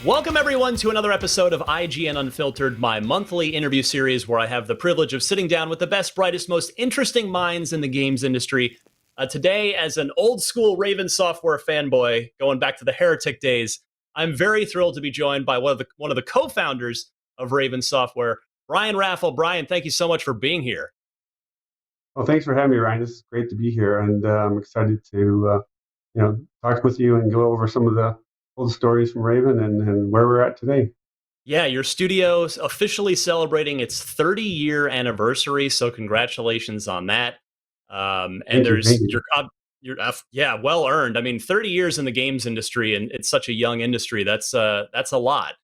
Welcome, everyone, to another episode of IGN Unfiltered, my monthly interview series where I have the privilege of sitting down with the best, brightest, most interesting minds in the games industry. Today, as an old-school Raven Software fanboy, going back to the Heretic days, I'm very thrilled to be joined by one of the co-founders of Raven Software, Brian Raffel. Brian, thank you so much for being here. Well, thanks for having me, Ryan. This is great to be here, and I'm excited to talk with you and go over some of the old stories from Raven and where we're at today. Yeah, your studio's officially celebrating its 30-year anniversary, so congratulations on that. And Thank you. there's yeah, well earned. I mean, 30 years in the games industry, and it's such a young industry. That's a lot.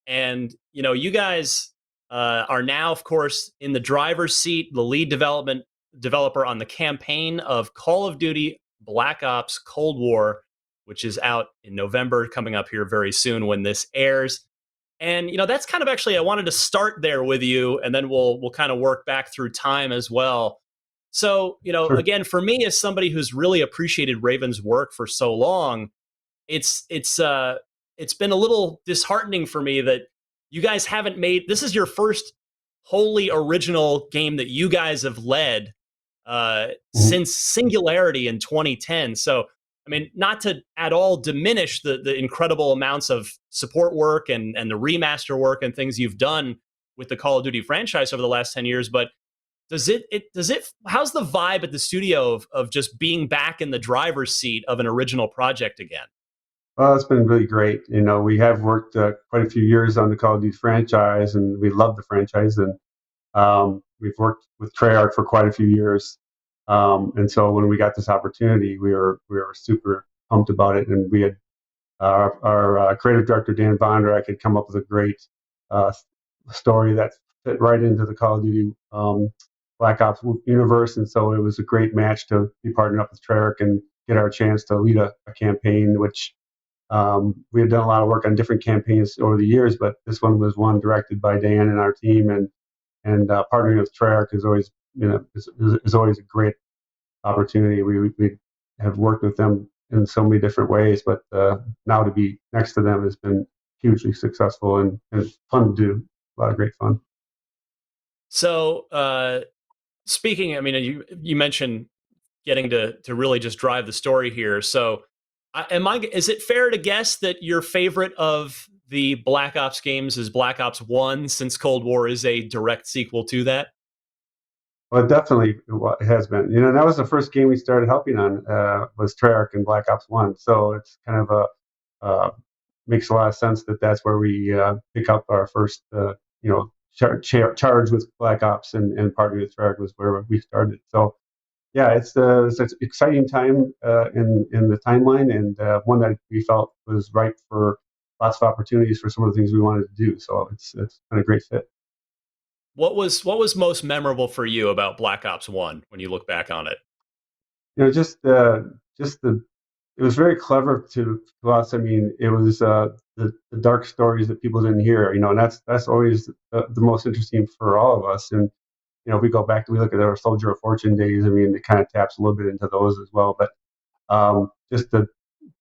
And you guys are now, of course, in the driver's seat, the lead developer on the campaign of Call of Duty Black Ops Cold War, which is out in November, coming up here very soon when this airs. And that's kind of actually I wanted to start there with you, and then we'll kind of work back through time as well. So Sure. again, for me as somebody who's really appreciated Raven's work for so long, it's been a little disheartening for me that you guys haven't made this is your first wholly original game that you guys have led Mhm. since Singularity in 2010. So, I mean, not to at all diminish the incredible amounts of support work and the remaster work and things you've done with the Call of Duty franchise over the last 10 years, but how's the vibe at the studio of just being back in the driver's seat of an original project again? Well, it's been really great. We have worked quite a few years on the Call of Duty franchise, and we love the franchise. And we've worked with Treyarch for quite a few years. And so when we got this opportunity, we were super pumped about it, and we had our creative director Dan Bondurek had come up with a great uh, story that fit right into the Call of Duty Black Ops universe, and so it was a great match to be partnered up with Treyarch and get our chance to lead a campaign. Which we had done a lot of work on different campaigns over the years, but this one was one directed by Dan and our team, and partnering with Treyarch is always is always a great opportunity. We have worked with them in so many different ways, but now to be next to them has been hugely successful and fun to do. A lot of great fun. So, speaking, I mean, you mentioned getting to really just drive the story here. So, is it fair to guess that your favorite of the Black Ops games is Black Ops 1, since Cold War is a direct sequel to that? Well, definitely it has been. That was the first game we started helping on was Treyarch and Black Ops One. So it's kind of makes a lot of sense that that's where we pick up our first charge with Black Ops, and partnering with Treyarch was where we started. So yeah, it's an exciting time in the timeline, and one that we felt was ripe for lots of opportunities for some of the things we wanted to do. So it's been a great fit. What was most memorable for you about Black Ops 1 when you look back on it? Just the it was very clever to us. I mean, it was the dark stories that people didn't hear, and that's always the most interesting for all of us. And if we go back we look at our Soldier of Fortune days, I mean, it kind of taps a little bit into those as well. But just the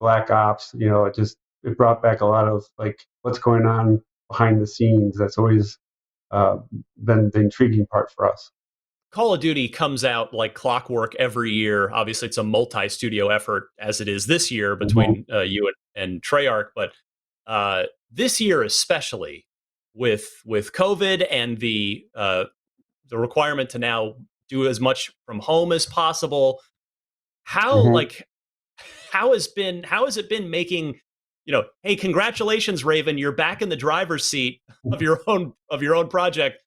Black Ops, it brought back a lot of like what's going on behind the scenes. That's always uh, been the intriguing part for us. Call of Duty comes out like clockwork every year. Obviously, it's a multi-studio effort, as it is this year Mhm. between you and Treyarch. But this year, especially with COVID and the requirement to now do as much from home as possible, how Mhm. like how has it been making hey, congratulations, Raven, you're back in the driver's seat of your own project.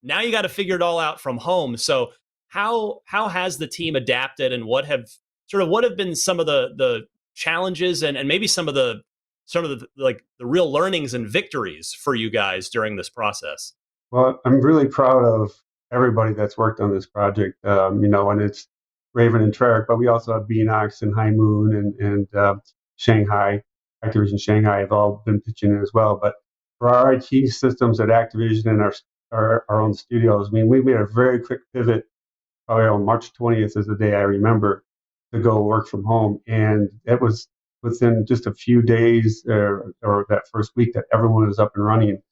Now you got to figure it all out from home. So how has the team adapted, and what have been some of the challenges, and maybe some of the like the real learnings and victories for you guys during this process? Well, I'm really proud of everybody that's worked on this project. And it's Raven and Treyarch, but we also have Beanox and High Moon and Shanghai, Activision Shanghai have all been pitching in as well. But for our IT systems at Activision and our own studios, I mean, we made a very quick pivot. Probably on March 20th is the day I remember to go work from home, and it was within just a few days or that first week that everyone was up and running.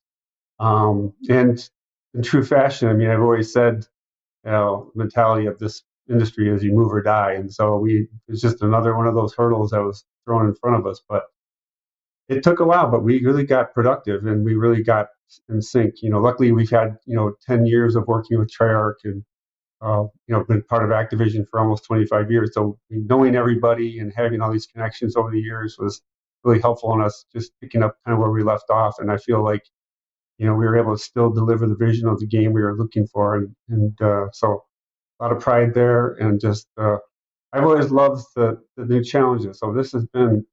And in true fashion, I mean, I've always said, mentality of this industry is you move or die. And so it's just another one of those hurdles that was thrown in front of us. But it took a while, but we really got productive and we really got in sync. Luckily we've had, 10 years of working with Treyarch and, been part of Activision for almost 25 years. So knowing everybody and having all these connections over the years was really helpful in us just picking up kind of where we left off. And I feel like, we were able to still deliver the vision of the game we were looking for. And so a lot of pride there. And just, I've always loved the new challenges. So this has been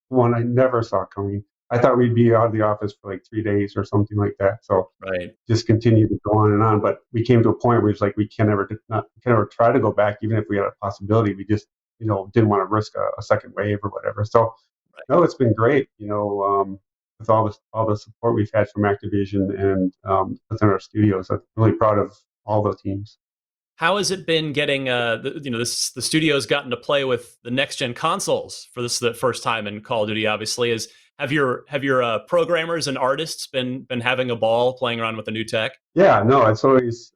one I never saw coming. I thought we'd be out of the office for like 3 days or something like that. So Right. just continued to go on and on. But we came to a point where it's like we can never try to go back, even if we had a possibility. We just, didn't want to risk a second wave or whatever. So no, it's been great. With all the support we've had from Activision and within our studios, I'm really proud of all the teams. How has it been getting the studio's gotten to play with the next gen consoles for the first time in Call of Duty? Obviously, have your programmers and artists been having a ball playing around with the new tech? Yeah, no, it's always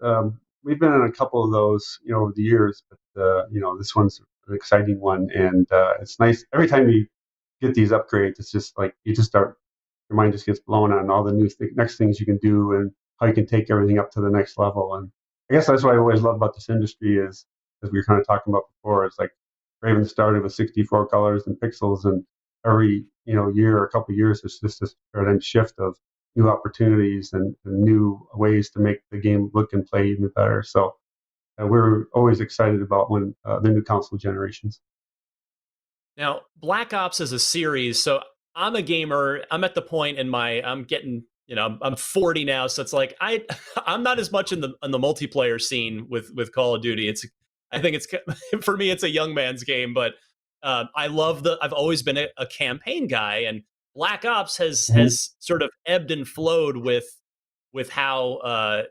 we've been in a couple of those over the years, but this one's an exciting one, and it's nice every time you get these upgrades. It's just like your mind just gets blown on all the next things you can do and how you can take everything up to the next level. And I guess that's what I always love about this industry is, as we were kind of talking about before, it's like Raven started with 64 colors and pixels, and every year or a couple of years, it's just this paradigm shift of new opportunities and new ways to make the game look and play even better. So we're always excited about when the new console generations. Now, Black Ops is a series, so I'm a gamer. I'm at the point I'm getting, I'm 40 now, so it's like I'm not as much in the multiplayer scene with Call of Duty. I think it's for me it's a young man's game, but I've always been a campaign guy, and Black Ops has sort of ebbed and flowed with how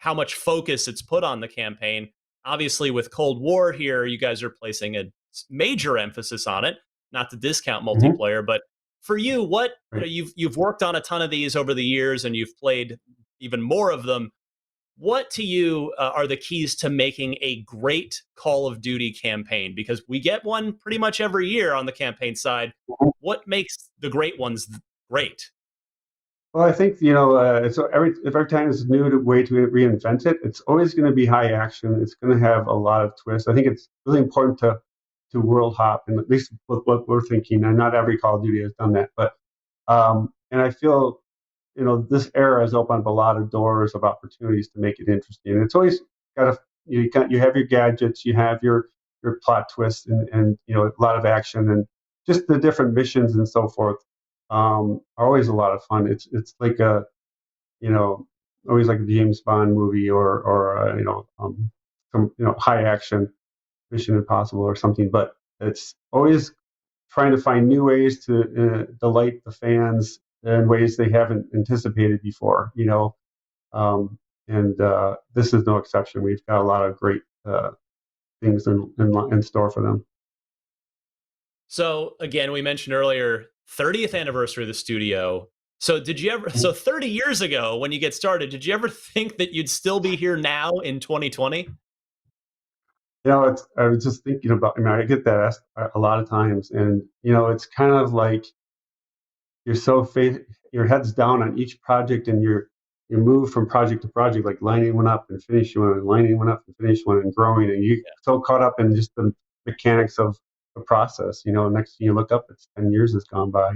much focus it's put on the campaign. Obviously, with Cold War here, you guys are placing a major emphasis on it. Not to discount Mm-hmm. multiplayer, but for you, Right. you've worked on a ton of these over the years, and you've played even more of them. What to you are the keys to making a great Call of Duty campaign? Because we get one pretty much every year on the campaign side. What makes the great ones great? Well, I think it's every time it's a new way to reinvent it. It's always going to be high action. It's going to have a lot of twists. I think it's really important to world hop, and at least with what we're thinking. And not every Call of Duty has done that, but and I feel this era has opened up a lot of doors of opportunities to make it interesting. And it's always you have your gadgets, you have your plot twists, and a lot of action and just the different missions and so forth are always a lot of fun. It's like you know always like a James Bond movie or some high action Mission Impossible or something. But it's always trying to find new ways to delight the fans in ways they haven't anticipated before. And this is no exception. We've got a lot of great things in store for them. So again, we mentioned earlier 30th anniversary of the studio. So did you ever? So 30 years ago, when you get started, did you ever think that you'd still be here now in 2020? I was just thinking about. I mean, I get that asked a lot of times, and it's kind of like you're your head's down on each project, and you move from project to project, like lining one up and finishing one, and lining one up and finishing one, and growing, and you so caught up in just the mechanics of the process. Next thing you look up, it's 10 years has gone by.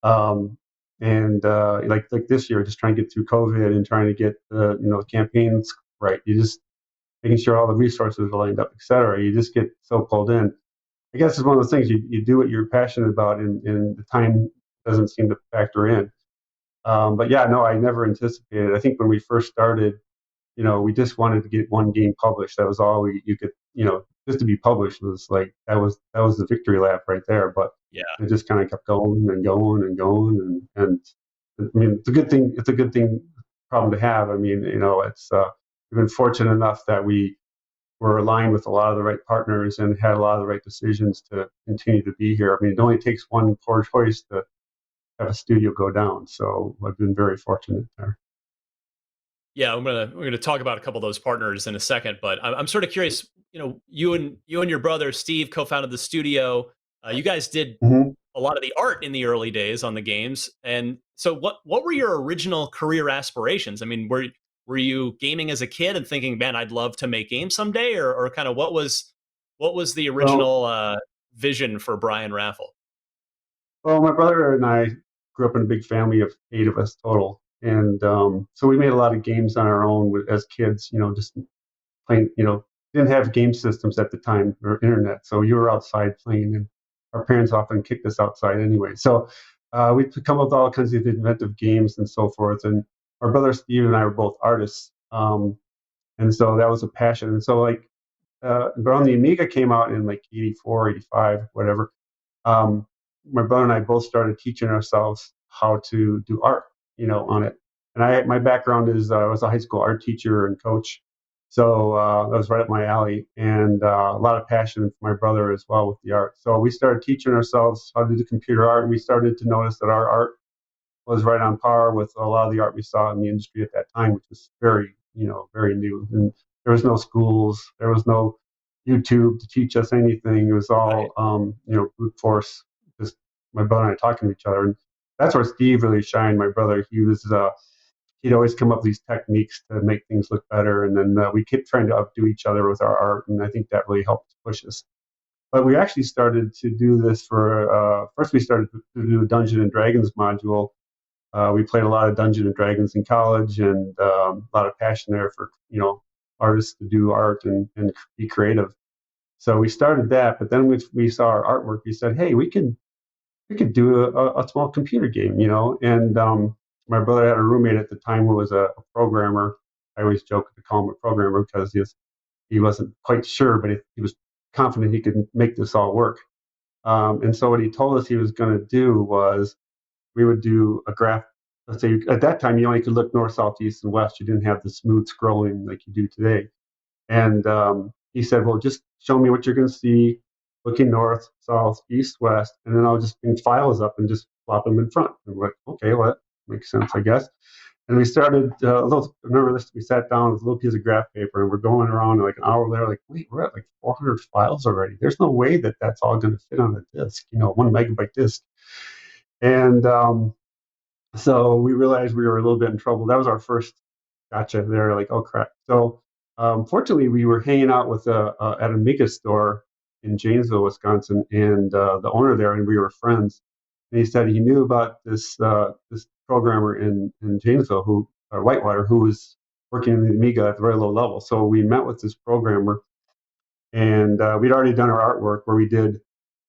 Um, and like this year, just trying to get through COVID and trying to get the campaigns right. You just making sure all the resources are lined up, et cetera. You just get so pulled in. I guess it's one of those things you do what you're passionate about, and the time doesn't seem to factor in. But yeah, no, I never anticipated. I think when we first started, we just wanted to get one game published. That was all you could, just to be published was like that was the victory lap right there. But Yeah. it just kind of kept going and going and going, and I mean, it's a good thing. It's a good thing problem to have. I mean, it's we've been fortunate enough that we we're aligned with a lot of the right partners and had a lot of the right decisions to continue to be here. I mean, it only takes one poor choice to have a studio go down. So I've been very fortunate there. Yeah, we're gonna talk about a couple of those partners in a second, but I'm sort of curious. You know, you and your brother Steve co-founded the studio. You guys did Mm-hmm. a lot of the art in the early days on the games, and so what were your original career aspirations? I mean, were you gaming as a kid and thinking, man, I'd love to make games someday, or kind of what was the Well, original vision for Brian Raffel? well, my brother and I grew up in a big family of 8 of us total, and so we made a lot of games on our own as kids. Just playing. Didn't have game systems at the time or internet, so you were outside playing, and our parents often kicked us outside anyway. So we'd come up with all kinds of inventive games and so forth. And our brother Steve and I were both artists, and so that was a passion. And so like around the Amiga came out in like 84, 85, whatever. um, my brother and I both started teaching ourselves how to do art, on it. And my background is I was a high school art teacher and coach, so that was right up my alley, and a lot of passion for my brother as well with the art. So we started teaching ourselves how to do computer art, and we started to notice that our art was right on par with a lot of the art we saw in the industry at that time, which was very, very new. And there was no schools, there was no YouTube to teach us anything. It was Right. all, brute force. Just my brother and I talking to each other, and that's where Steve really shined. My brother, he'd always come up with these techniques to make things look better, and then we kept trying to outdo each other with our art, and I think that really helped push us. But we actually started to do this for first. We started to do a Dungeon and Dragons module. We played a lot of Dungeons and Dragons in college, and a lot of passion there for artists to do art and be creative. So we started that, but then we saw our artwork. We said, hey, we could do a small computer game, And my brother had a roommate at the time who was a programmer. I always joke to call him a programmer because he wasn't quite sure, but he was confident he could make this all work. And so what he told us he was going to do was we would do a graph. Let's say at that time you only could look north, south, east, and west. You didn't have the smooth scrolling like you do today. And he said, "Well, just show me what you're going to see, looking north, south, east, west, and then I'll just bring files up and just plop them in front." And we're like, "Okay, well, that makes sense, I guess." And we started. Remember this? We sat down with a little piece of graph paper, and we're going around like an hour later. Like, wait, we're at like 400 files already. There's no way that that's all going to fit on a disk. 1 megabyte disk. And so we realized we were a little bit in trouble. That was our first gotcha there. Like, oh crap. So fortunately, we were hanging out with at a Mega store in Janesville, Wisconsin, and the owner there, and we were friends. And he said he knew about this programmer in Janesville, Whitewater, who was working in the Amiga at a very low level. So we met with this programmer, and we'd already done our artwork where he did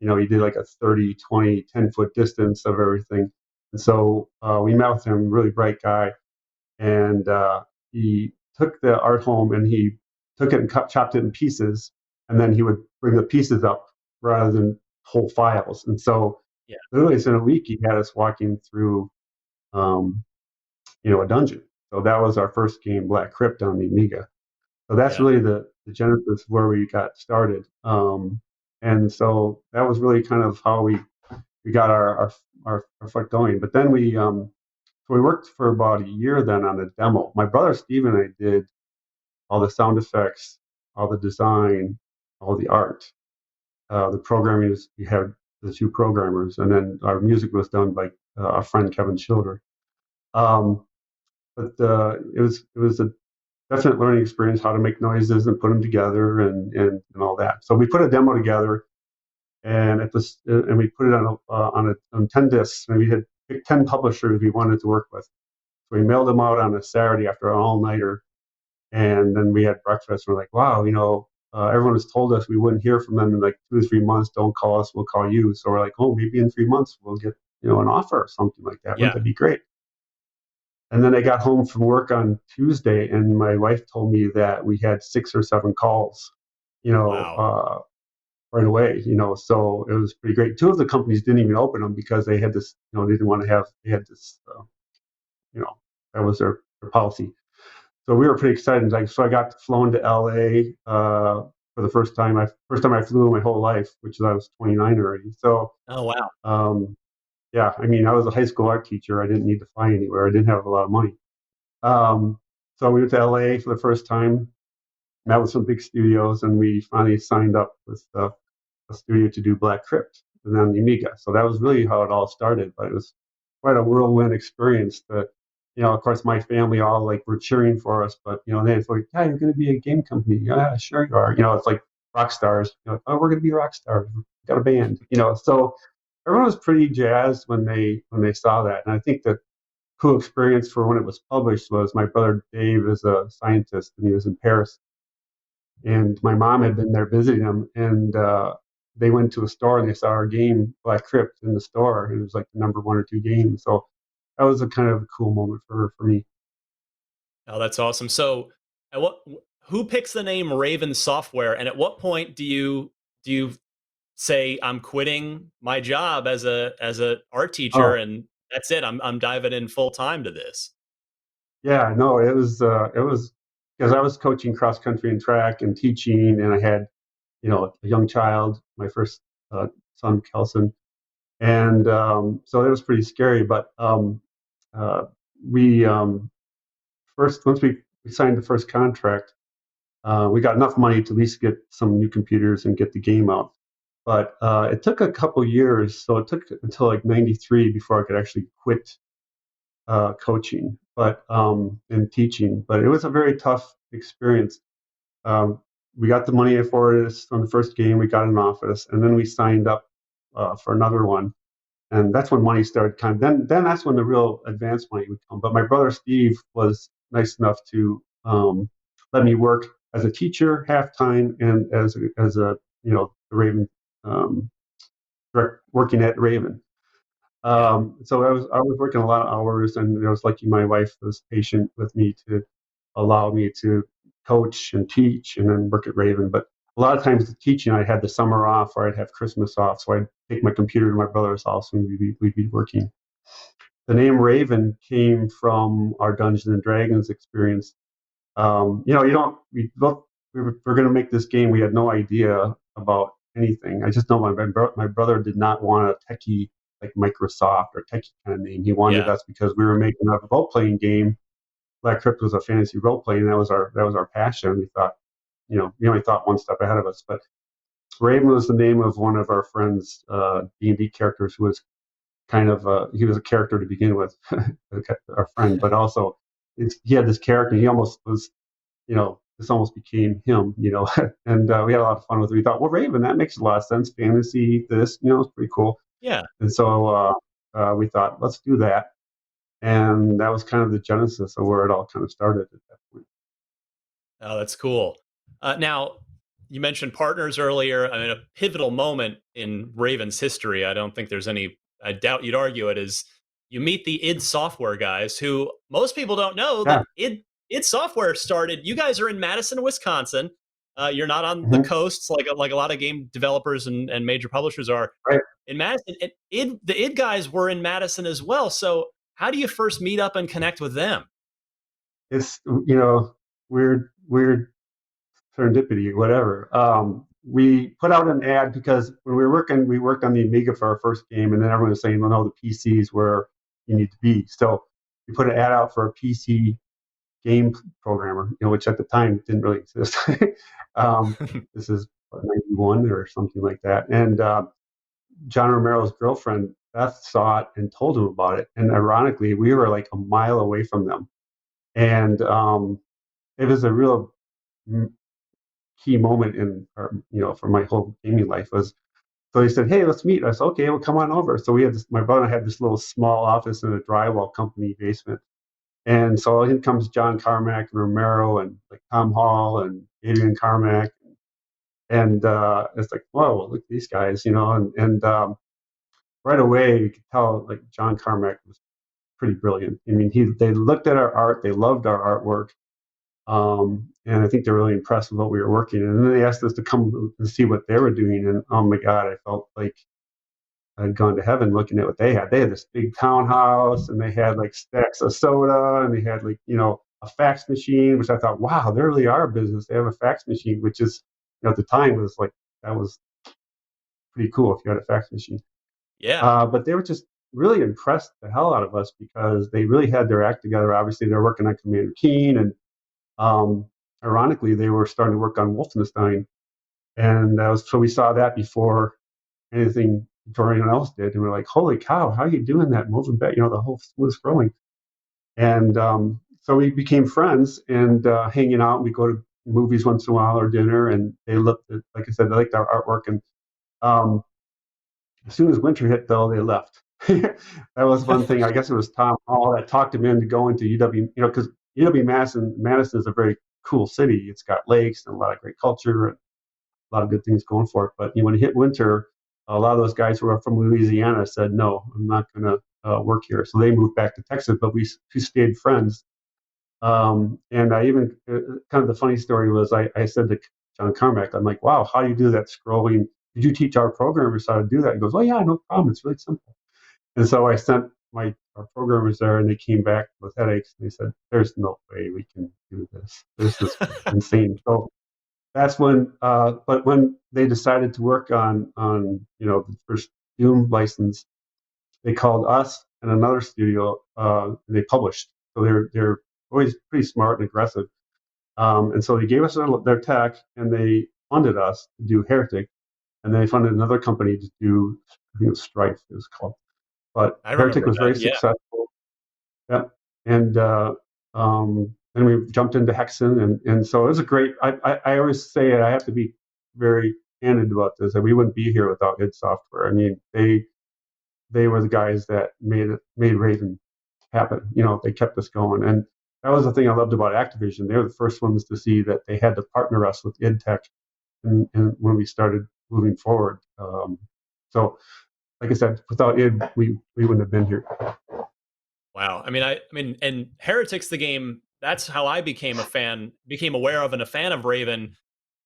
like a 30, 20, 10-foot distance of everything. And so we met with him, really bright guy, and he took the art home and he took it and chopped it in pieces, and then he would bring the pieces up rather than whole files. And so Yeah. literally in a week he had us walking through um, a dungeon. So that was our first game, Black Crypt, on the Amiga. So that's Yeah. really the genesis where we got started. And so that was really kind of how we got our foot going. But then we worked for about a year then on a demo. My brother Steve and I did all the sound effects, all the design, all the art. The programming is we had the two programmers, and then our music was done by our friend Kevin Schilder. Um, but it was a definite learning experience how to make noises and put them together and all that. So we put a demo together, and we put it on 10 discs, and we had picked 10 publishers we wanted to work with. So we mailed them out on a Saturday after an all-nighter, and then we had breakfast. And we're like, wow, everyone has told us we wouldn't hear from them in like 2 or 3 months. Don't call us, we'll call you. So we're like, oh, maybe in 3 months we'll get an offer or something like that. Wouldn't Yeah. that be great? And then I got home from work on Tuesday, and my wife told me that we had 6 or 7 calls, you know, Wow. uh, right away. So it was pretty great. Two of the companies didn't even open them because they had this, they didn't want to have, they had this, that was their policy. so we were pretty excited. Like, so I got flown to LA for the first time. First time I flew in my whole life, which is I was 29 already. So Oh wow. um, yeah, I mean, I was a high school art teacher. I didn't need to fly anywhere. I didn't have a lot of money. Um, so we went to LA for the first time, met with some big studios, and we finally signed up with a studio to do Black Crypt and then the Amiga. So that was really how it all started. But it was quite a whirlwind experience. That, of course, my family all like were cheering for us, but they thought, yeah, you're going to be a game company. Yeah, sure you are. It's like rock stars. Oh, we're going to be rock stars. We got a band. So everyone was pretty jazzed when they saw that, and I think the cool experience for when it was published was my brother Dave is a scientist and he was in Paris, and my mom had been there visiting him, and they went to a store and they saw our game Black Crypt in the store. It was like the number one or two game, so that was a kind of a cool moment for me. Oh, that's awesome. So, at what who picks the name Raven Software, and at what point do you say I'm quitting my job as a art teacher, Oh and that's it. I'm diving in full time to this. yeah, no, it was because I was coaching cross country and track and teaching, and I had a young child, my first son Kelson, and so it was pretty scary. But uh, we first once we signed the first contract, we got enough money to at least get some new computers and get the game out. But it took a couple years, so it took until like '93 before I could actually quit coaching, but and teaching. But it was a very tough experience. Um, we got the money for it on the first game. We got an office, and then we signed up for another one, and that's when money started coming. Then that's when the real advanced money would come. But my brother Steve was nice enough to let me work as a teacher half time and as a the Raven um, working at Raven. Yeah. So I was working a lot of hours, and I was lucky my wife was patient with me to allow me to coach and teach and then work at Raven. But a lot of times the teaching, I had the summer off or I'd have Christmas off, so I'd take my computer to my brother's house and we'd be working. The name Raven came from our Dungeons and Dragons experience. You don't. We were going to make this game. We had no idea about anything. I just know my brother did not want a techie like Microsoft or techie kind of name. He wanted Yeah. us because we were making a role playing game. Black Crypt was a fantasy role playing, and that was our passion. We thought, we only thought one step ahead of us. But Raven was the name of one of our friends' D&D characters who was kind of he was a character to begin with, our friend, but also he had this character. He almost was this almost became him. And we had a lot of fun with it. We thought, well, Raven, that makes a lot of sense. Fantasy, it's pretty cool. Yeah. And so we thought, let's do that. And that was kind of the genesis of where it all kind of started at that point. Oh, that's cool. Now, you mentioned partners earlier. I mean, a pivotal moment in Raven's history. I don't think there's any. I doubt you'd argue it is. You meet the id Software guys, who most people don't know Yeah. that id Software started. You guys are in Madison, Wisconsin. You're not on the Hmm. coasts like a lot of game developers and major publishers are Right. in Madison. And the id guys were in Madison as well. So how do you first meet up and connect with them? It's, weird serendipity, whatever. We put out an ad because when we worked on the Amiga for our first game, and then everyone was saying, well, no, the PC is where you need to be. So we put an ad out for a PC game programmer, which at the time didn't really exist. This is what, 91 or something like that. And John Romero's girlfriend, Beth, saw it and told him about it. And ironically, we were like a mile away from them. And it was a real key moment in our, for my whole gaming life was, so he said, hey, let's meet. I said, okay, well, come on over. So we had my brother and I had this little small office in a drywall company basement. And so in comes John Carmack and Romero and like Tom Hall and Adrian Carmack. And it's like, whoa, look at these guys, and right away you could tell like John Carmack was pretty brilliant. I mean, they looked at our art, they loved our artwork. And I think they're really impressed with what we were working in. And then they asked us to come and see what they were doing. And oh my God, I felt like I'd gone to heaven looking at what they had. They had this big townhouse and they had like stacks of soda and they had like, a fax machine, which I thought, wow, they really are a business. They have a fax machine, which is, at the time was like, that was pretty cool if you had a fax machine. Yeah. But they were just really impressed the hell out of us because they really had their act together. Obviously, they're working on Commander Keen, and um, ironically, they were starting to work on Wolfenstein, and so we saw that before anything anyone else did, and we're like, "Holy cow, how are you doing that? Moving back, the whole smooth scrolling." And so we became friends and hanging out. We go to movies once in a while or dinner, and they looked at, like I said, they liked our artwork. And um, as soon as winter hit, though, they left. That was one thing. I guess it was Tom Hall that talked him into going to UW, because UW Madison is a very cool city. It's got lakes and a lot of great culture and a lot of good things going for it. But when it hit winter, a lot of those guys who were from Louisiana said, "No, I'm not going to work here." So they moved back to Texas, but we stayed friends. And I even kind of the funny story was I said to John Carmack, I'm like, "Wow, how do you do that scrolling? Did you teach our programmers how to do that?" He goes, "Oh yeah, no problem. It's really simple." And so I sent our programmers there, and they came back with headaches. And they said, "There's no way we can do this. This is insane." So that's when, but when they decided to work on the first Doom license, they called us and another studio, and they published. So they're always pretty smart and aggressive. And so they gave us their tech, and they funded us to do Heretic, and then they funded another company to do, I think it was Strife, it was called. But I Heretic remember was that. very Yeah. successful. Yeah. And then we jumped into Hexen, and so it was a great. I always say it. I have to be very candid about this. That we wouldn't be here without id Software. I mean, they were the guys that made Raven happen. They kept us going, and that was the thing I loved about Activision. They were the first ones to see that they had to partner us with id Tech, and when we started moving forward. So, like I said, without id, we wouldn't have been here. Wow. I mean, and Heretic's the game. That's how I became aware of and a fan of Raven.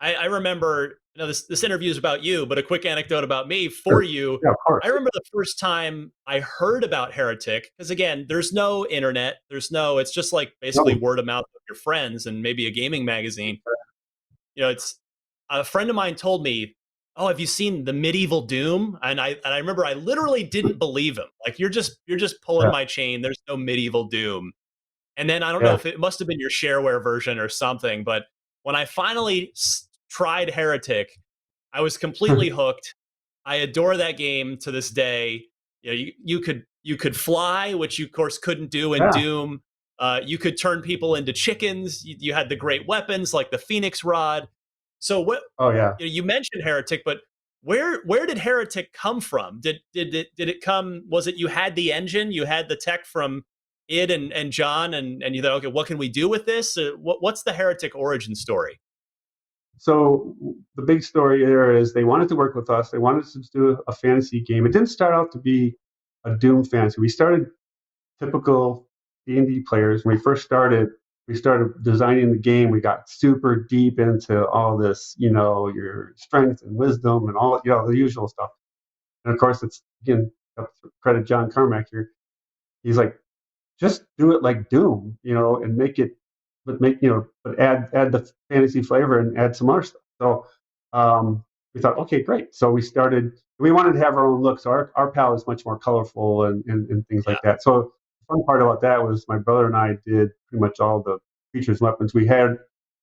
I remember, this interview is about you, but a quick anecdote about me for Sure. you. Yeah, of course. I remember the first time I heard about Heretic, because again, there's no internet, it's just like basically No. word of mouth of your friends and maybe a gaming magazine. It's a friend of mine told me, "Oh, have you seen the medieval Doom?" And I remember I literally didn't believe him. Like, you're just pulling Yeah. my chain. There's no medieval Doom. And then I don't know Yeah. if it must have been your shareware version or something, but when I finally tried Heretic, I was completely hooked. I adore that game to this day. You could fly, which you of course couldn't do in Yeah. Doom. You could turn people into chickens. You had the great weapons like the Phoenix Rod. So what Oh yeah. you mentioned Heretic, but where did Heretic come from? Did it come? Was it you had the engine, you had the tech from id and John, and you thought, okay, what can we do with this? What's the Heretic origin story? So the big story there is they wanted to work with us. They wanted us to do a fantasy game. It didn't start out to be a Doom fantasy. We started typical D&D players. When we first started, we started designing the game. We got super deep into all this, your strength and wisdom and all, the usual stuff. And of course, it's again, credit John Carmack here. He's like, just do it like Doom, and make it, but add the fantasy flavor and add some other stuff. So we thought, okay, great. So we started. We wanted to have our own look, so our palette is much more colorful and things Yeah, like that. So the fun part about that was my brother and I did pretty much all the creatures and weapons. We had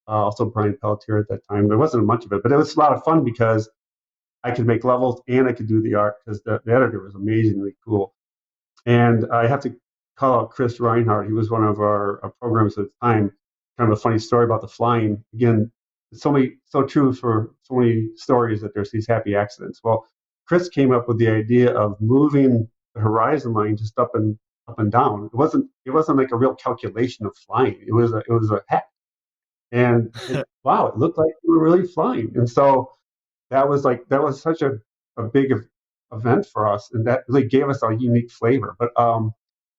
also Brian Pelletier at that time. There wasn't much of it, but it was a lot of fun because I could make levels and I could do the art because the editor was amazingly cool. And I have to call out Chris Reinhardt. He was one of our programmers at the time. Kind of a funny story about the flying. Again, so true for so many stories that there's these happy accidents. Well, Chris came up with the idea of moving the horizon line just up and down. It wasn't like a real calculation of flying. It was a hack. And wow, it looked like we were really flying. And so that was such a big event for us, and that really gave us a unique flavor. But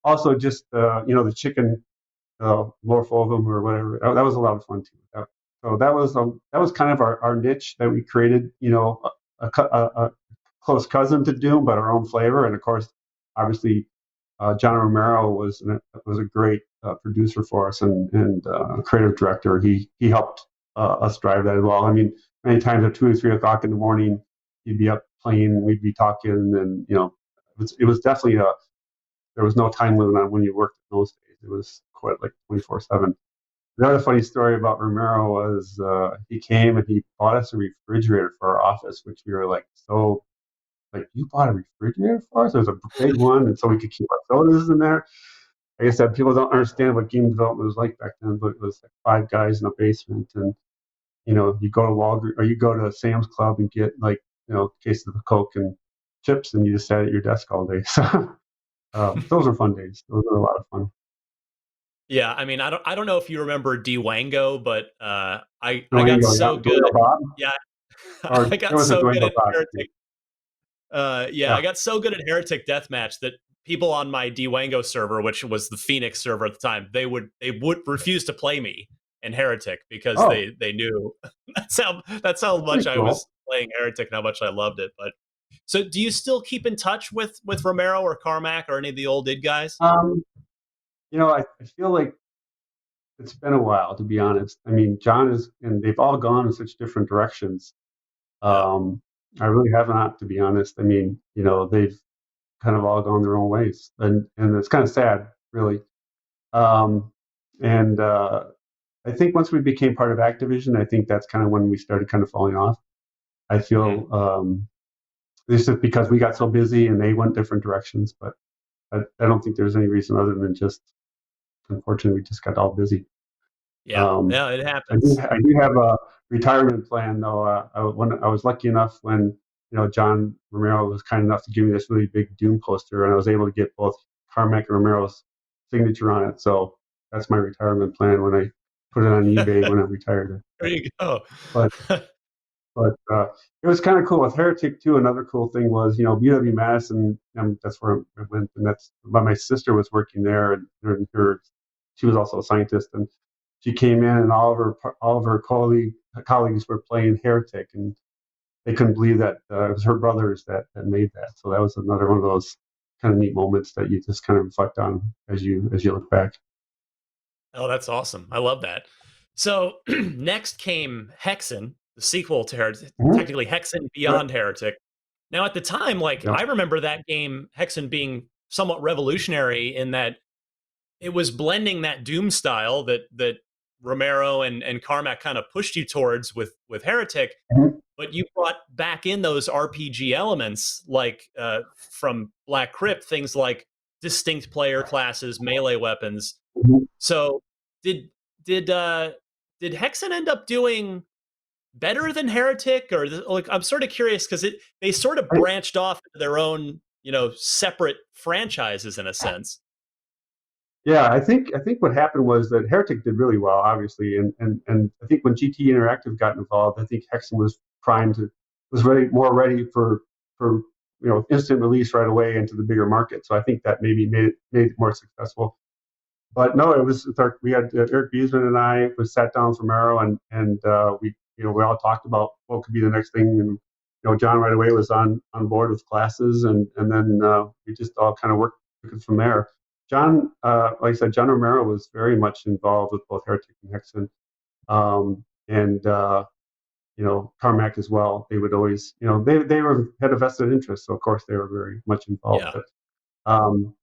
also just the chicken morpho of them or whatever. That was a lot of fun too. So that was kind of our niche that we created. A close cousin to Doom, but our own flavor. And of course, obviously, John Romero was a great producer for us and creative director. He helped us drive that as well. I mean, many times at 2 or 3 o'clock in the morning, he'd be up playing, we'd be talking, and it was definitely there was no time limit on when you worked in those days. It was quite like 24/7. Another funny story about Romero was he came and he bought us a refrigerator for our office, which we were like, so like, you bought a refrigerator for us? It was a big one, and so we could keep our sodas in there. Like I said, people don't understand what game development was like back then, but it was like 5 guys in a basement, and you go to Walgreens or you go to Sam's Club and get like cases of Coke and chips, and you just sat at your desk all day. So those were fun days. Those were a lot of fun. Yeah, I mean, I don't know if you remember Dwango, but I got Durango, yeah, so good Durango at Bob, yeah, or I there got was a so good Durango at Bob. Heretic. Yeah, I Yeah. got so good at Heretic Deathmatch that people on my Dwango server, which was the Phoenix server at the time, they would refuse to play me in Heretic because Oh, they knew that's how much pretty I cool. was playing Heretic and how much I loved it. But so, do you still keep in touch with Romero or Carmack or any of the old id guys? Um, I feel like it's been a while, to be honest. I mean, John is, and they've all gone in such different directions. Yeah. Um, I really have not, to be honest. I mean, they've kind of all gone their own ways, and it's kind of sad, really. Um, and I think once we became part of Activision, I think that's kind of when we started kind of falling off. I Hmm. feel this is because we got so busy and they went different directions, but I don't think there's any reason other than just unfortunately we just got all busy. Yeah. Um, Yeah. It I do, happens. I do have a retirement plan though. When I was lucky enough when John Romero was kind enough to give me this really big Doom poster, and I was able to get both Carmack and Romero's signature on it. So that's my retirement plan when I put it on eBay when I retired. There you go. But but it was kind of cool with Heretic too. Another cool thing was BW Madison. That's where I went, and that's but my sister was working there, and she was also a scientist, and she came in, and all of her colleagues were playing Heretic, and they couldn't believe that it was her brothers that made that. So that was another one of those kind of neat moments that you just kind of reflect on as you look back. Oh, that's awesome. I love that. So next came Hexen, the sequel to Heretic, Mm-hmm. technically Hexen Yep. Beyond Heretic. Now, at the time, like Yep. I remember that game, Hexen, being somewhat revolutionary in that it was blending that Doom style that Romero and Carmack kind of pushed you towards with Heretic, Mm-hmm. but you brought back in those RPG elements like from Black Crypt, things like distinct player classes, melee weapons. Mm-hmm. So did did uh did Hexen end up doing better than Heretic, or like I'm sort of curious because it they sort of branched off into their own separate franchises in a sense. Yeah, I think what happened was that Heretic did really well, obviously, and I think when GT Interactive got involved, I think Hexen was more ready for instant release right away into the bigger market. So I think that maybe made it more successful. But no, we had Eric Biesman and I was sat down from Arrow, and we all talked about what could be the next thing, and John right away was on board with classes, and then we just all kind of worked from there. John, like I said, John Romero was very much involved with both Heretic and Hexen, and Carmack as well. They would always, they had a vested interest, so of course they were very much involved. Yeah, But um,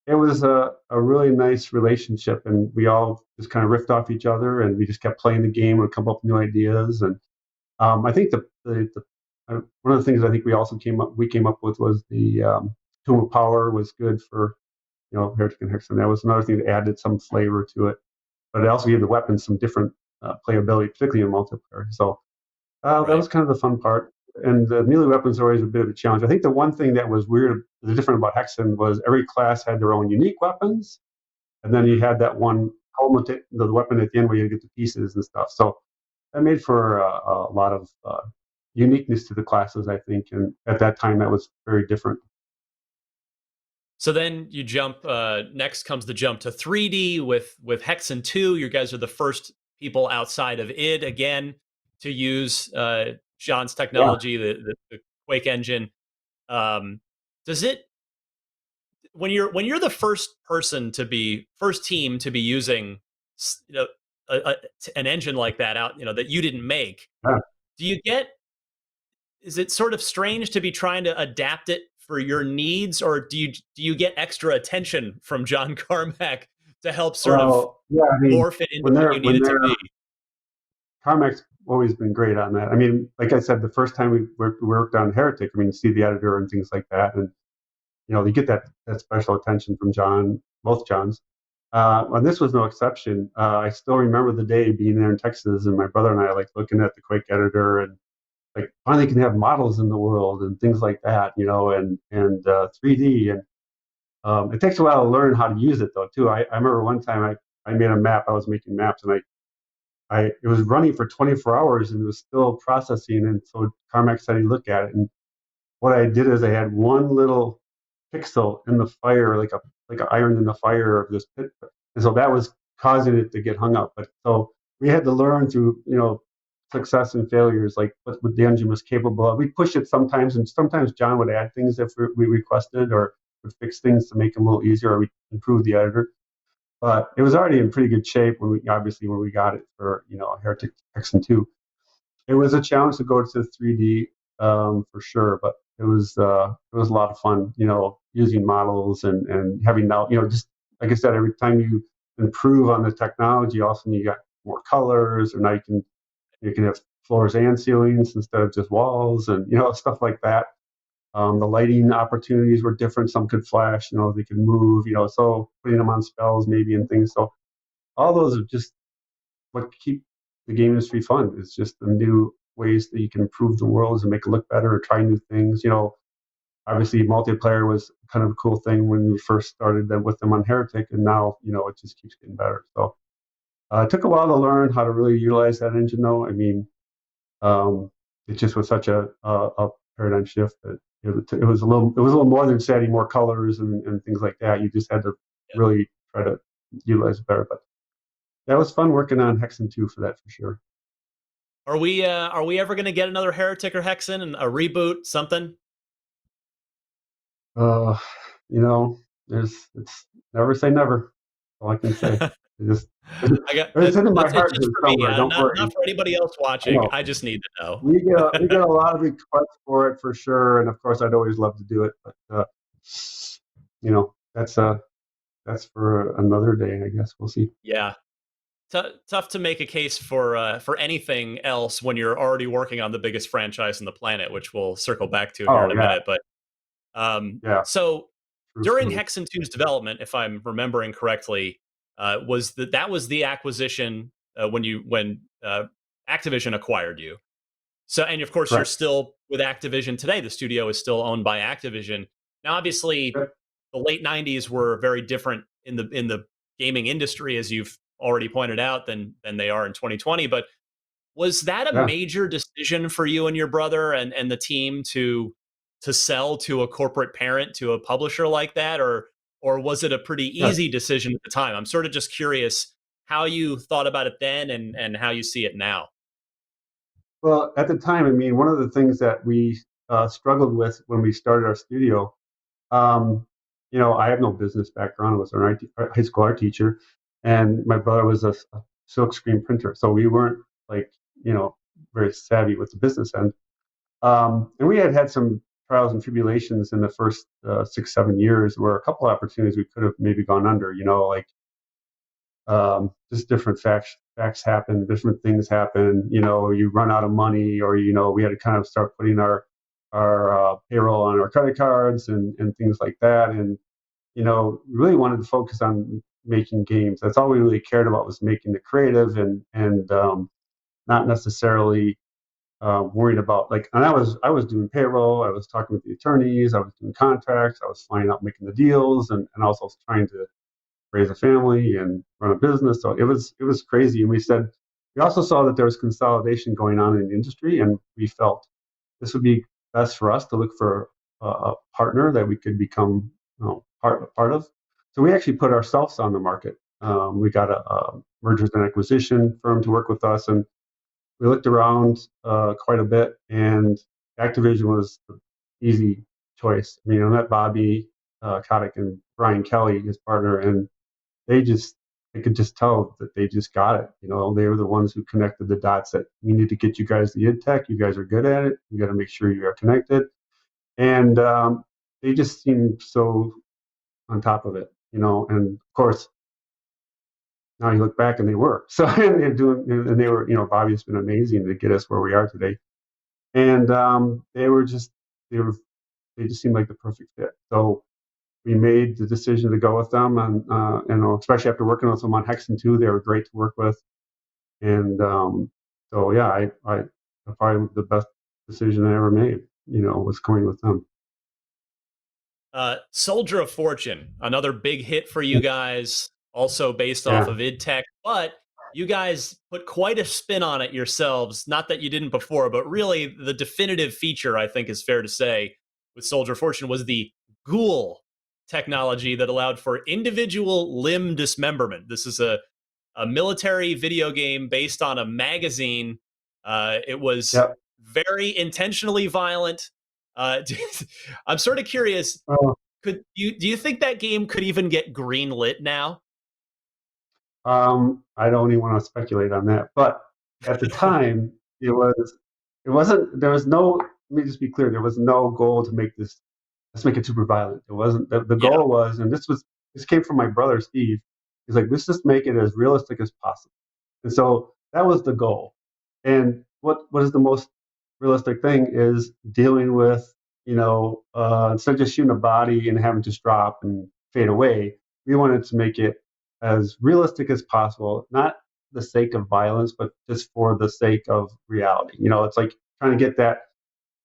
it was a really nice relationship, and we all just kind of riffed off each other, and we just kept playing the game and come up with new ideas. And I think one of the things I think we came up with was the Tomb of Power was good for Heretic and Hexen. That was another thing that added some flavor to it, but it also gave the weapons some different playability, particularly in multiplayer. So that right. was kind of the fun part. And the melee weapons are always a bit of a challenge. I think the one thing that was different about Hexen was every class had their own unique weapons, and then you Mhm. had that one helmet, the weapon at the end where you get the pieces and stuff. So that made for a lot of uniqueness to the classes, I think. And at that time, that was very different. So then you jump. Next comes the jump to 3D with Hexen 2. You guys are the first people outside of id again to use John's Yeah. technology, the Quake engine. Um, does it when you're the first team to be using you know an engine like that out that you didn't make, Yeah. do you get is it sort of strange to be trying to adapt it for your needs, or do you get extra attention from John Carmack to help sort of Well, yeah, I mean, morph it into what you need when it to they're be? Carmack's always been great on that. I mean, like I said, the first time we worked on Heretic, I mean, see the editor and things like that, and you get that special attention from John, both Johns. And this was no exception. I still remember the day being there in Texas, and my brother and I like looking at the Quake editor, and like finally can have models in the world and things like that, and 3D. And it takes a while to learn how to use it though too. I remember one time I made a map. I was making maps, and it was running for 24 hours and it was still processing. And so Carmack said he looked at it, and what I did is I had one little pixel in the fire, like an iron in the fire of this pit, and so that was causing it to get hung up. But so we had to learn through success and failures, like what the engine was capable of. We pushed it sometimes, and sometimes John would add things if we requested, or would fix things to make them a little easier, or we improve the editor. But it was already in pretty good shape when we got it for Heretic Hexen 2. It was a challenge to go to 3D, for sure, but it was a lot of fun, using models and having now, just like I said, every time you improve on the technology, also you got more colors, or now you can have floors and ceilings instead of just walls, and stuff like that. The lighting opportunities were different. Some could flash, they could move, so putting them on spells maybe and things. So all those are just what keep the game industry fun. It's just the new ways that you can improve the worlds and make it look better or try new things. Obviously multiplayer was kind of a cool thing when we first started with them on Heretic, and now, it just keeps getting better. So it took a while to learn how to really utilize that engine though. I mean, it just was such a paradigm shift that it was a little more than just adding more colors and things like that. You just had to really try to utilize it better. But that was fun working on Hexen 2 for that, for sure. Are we ever going to get another Heretic or Hexen and a reboot, something? Uh, you know, it's never say never. All I can say. It just I got it's in my it's heart just for me, somewhere. Don't not worry. for anybody else I watching. know I just need to know. we get a lot of requests for it for sure, and of course I'd always love to do it, but that's for another day, I guess. We'll see. Yeah. Tough to make a case for anything else when you're already working on the biggest franchise on the planet, which we'll circle back to here Oh in a yeah, minute. But yeah, so true during story. Hexen 2's development, if I'm remembering correctly, that was the acquisition when Activision acquired you. So, and of course, you're Correct. still with Activision today. The studio is still owned by Activision. Now, obviously, Yep. the late '90s were very different in the gaming industry, as you've already pointed out, than they are in 2020. But was that a Yeah, major decision for you and your brother and the team to sell to a corporate parent, to a publisher like that, or was it a pretty yeah. easy decision at the time? I'm sort of just curious how you thought about it then and how you see it now. Well, at the time, I mean, one of the things that we struggled with when we started our studio, um, I have no business background. I was an high school art teacher, and my brother was a silk screen printer. So we weren't like, you know, very savvy with the business end. And we had some trials and tribulations in the first 6, 7 years, where a couple of opportunities we could have maybe gone under, like just different facts happen, different things happen. You run out of money, or we had to kind of start putting our payroll on our credit cards and things like that. And we really wanted to focus on making games. That's all we really cared about, was making the creative and not necessarily worried about, like. And I was doing payroll. I was talking with the attorneys. I was doing contracts. I was flying out making the deals, and also trying to raise a family and run a business. So it was crazy. And we also saw that there was consolidation going on in the industry, and we felt this would be best for us to look for a partner that we could become part of. So we actually put ourselves on the market. We got a mergers and acquisition firm to work with us, and we looked around quite a bit, and Activision was the easy choice. I mean, I met Bobby. Kotick and Brian Kelly, his partner, and they just I could just tell that they just got it. You know, they were the ones who connected the dots that we need to get you guys the id tech. You guys are good at it. You got to make sure you are connected. And they just seemed so on top of it, you know. And of course, now you look back and they were. So they're doing, and they were, you know, Bobby's been amazing to get us where we are today. And they were just, they were, they just seemed like the perfect fit. So we made the decision to go with them, and you know, especially after working with them on Hexen 2, they were great to work with. And so yeah, I probably the best decision I ever made, you know, was going with them. Soldier of Fortune, another big hit for you guys, also based off Yeah, of id Tech, but you guys put quite a spin on it yourselves. Not that you didn't before, but really the definitive feature, I think is fair to say, with Soldier of Fortune was the ghoul technology that allowed for individual limb dismemberment. This is a military video game based on a magazine. It was yeah. very intentionally violent. Uh, I'm sort of curious. Well, Could you do you think that game could even get green lit now? I don't even want to speculate on that, but at the time, it wasn't. There was no. Let me just be clear. There was no goal to make this. Let's make it super violent. It wasn't. The Yeah, goal was, and this came from my brother Steve. He's like, let's just make it as realistic as possible. And so that was the goal. And what is the most realistic thing is dealing with, you know, instead of just shooting a body and having to drop and fade away, we wanted to make it as realistic as possible, not the sake of violence, but just for the sake of reality. You know, it's like trying to get that,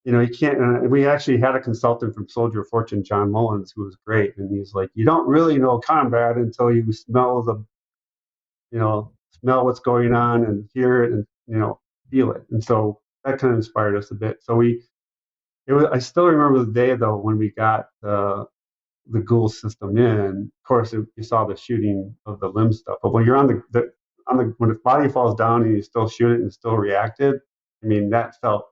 you know, you can't. We actually had a consultant from Soldier of Fortune, John Mullins, who was great, and he's like, you don't really know combat until you smell the, you know, smell what's going on and hear it and, you know, feel it. And so that kind of inspired us a bit. So it was, I still remember the day though when we got the ghoul system in. Of course, you saw the shooting of the limb stuff, but when you're on when the body falls down and you still shoot it and still reacted, I mean, that felt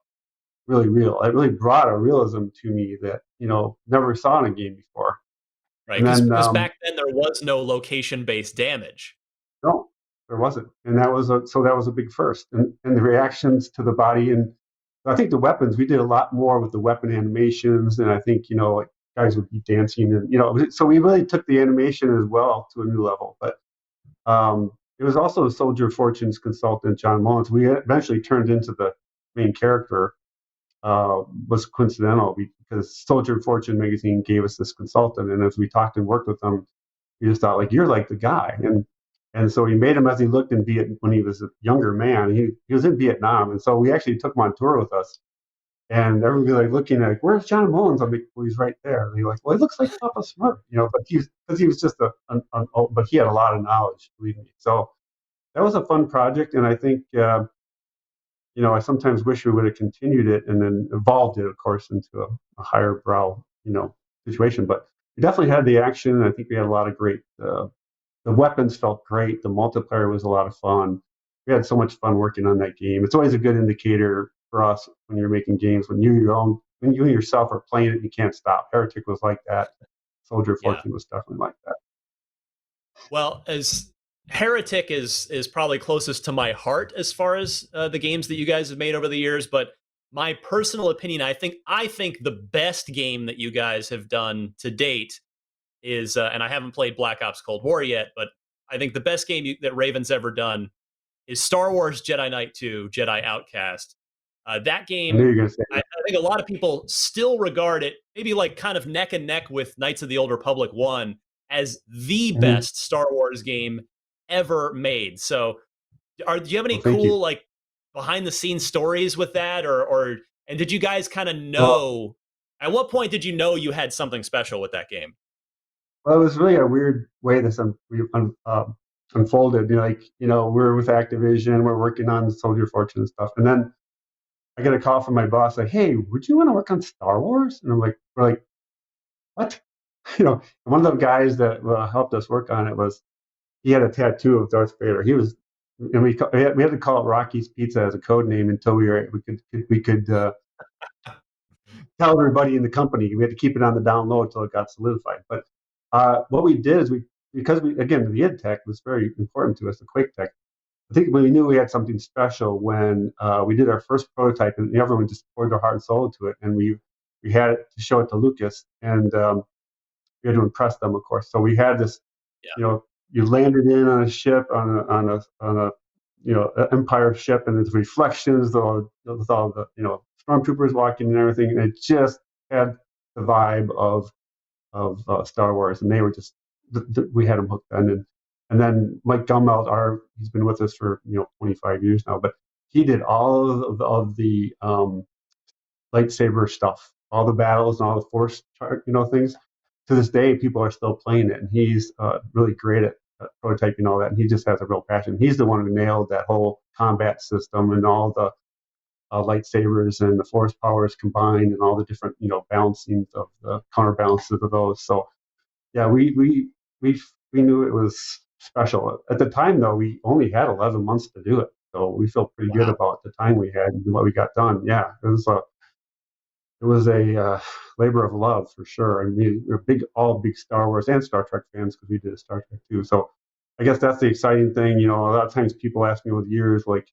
really real. It really brought a realism to me that, you know, never saw in a game before. right. And then Because back then there was no location based damage. no, there wasn't, and that was a big first, and the reactions to the body, and I think the weapons, we did a lot more with the weapon animations, and I think, you know, like guys would be dancing, and you know, so we really took the animation as well to a new level. But it was also Soldier of Fortune's consultant John Mullins. We eventually turned into the main character. Was coincidental because Soldier of Fortune magazine gave us this consultant, and as we talked and worked with them, we just thought like you're like the guy, and so we made him as he looked in Viet when he was a younger man. He was in Vietnam, and so we actually took him on tour with us. And everybody like looking at like, where's John Mullins? I'm like, well, he's right there. And he's like, well, he looks like Papa Smurf, you know. But because he was just but he had a lot of knowledge, believe me. So that was a fun project, and I think you know, I sometimes wish we would have continued it and then evolved it, of course, into a higher brow, you know, situation. But we definitely had the action. I think we had a lot of great. The weapons felt great. The multiplayer was a lot of fun. We had so much fun working on that game. It's always a good indicator for us when you're making games when when you yourself are playing it, you can't stop. Heretic was like that. Soldier of Yeah. Fortune was definitely like that. Well, as Heretic is probably closest to my heart as far as the games that you guys have made over the years, but my personal opinion, I think the best game that you guys have done to date is, and I haven't played Black Ops Cold War yet, but I think the best game that Raven's ever done is Star Wars Jedi Knight II, Jedi Outcast. That I knew you game, were going to say I, that. I think a lot of people still regard it, maybe like kind of neck and neck with Knights of the Old Republic 1, as the Mm-hmm. best Star Wars game ever made. So, do you have any Well, thank you. cool like behind the scenes stories with that, or and did you guys kind of Well, know? At what point did you know you had something special with that game? Well, it was really a weird way this unfolded. You know, like, you know, we're with Activision, we're working on Soldier of Fortune and stuff, and then I get a call from my boss like, "Hey, would you want to work on Star Wars?" And I'm like, "We're like, what?" You know, one of the guys that helped us work on it was he had a tattoo of Darth Vader. He was, and we had to call it Rocky's Pizza as a code name until we could tell everybody in the company. We had to keep it on the down low until it got solidified. But what we did is because we, again, the id tech was very important to us, the Quake tech. I think we knew we had something special when we did our first prototype, and everyone just poured their heart and soul into it. And we had it to show it to Lucas, and we had to impress them, of course. So we had this, Yeah. you landed in on a ship on a Empire ship, and there's reflections with all the stormtroopers walking and everything, and it just had the vibe of Star Wars, and they were just we had them hooked then. And then Mike Gummelt, he's been with us for 25 years now, but he did all of the lightsaber stuff, all the battles and all the force things. To this day, people are still playing it, and he's really great at prototyping all that. And he just has a real passion. He's the one who nailed that whole combat system and all the lightsabers and the force powers combined, and all the different balancing of the counterbalances of those. So yeah, we knew it was special at the time. Though we only had 11 months to do it, so we feel pretty good Wow. about the time we had and what we got done. Yeah, it was a labor of love for sure. And we're all big Star Wars and Star Trek fans because we did a Star Trek too. So I guess that's the exciting thing. A lot of times people ask me over the years, like,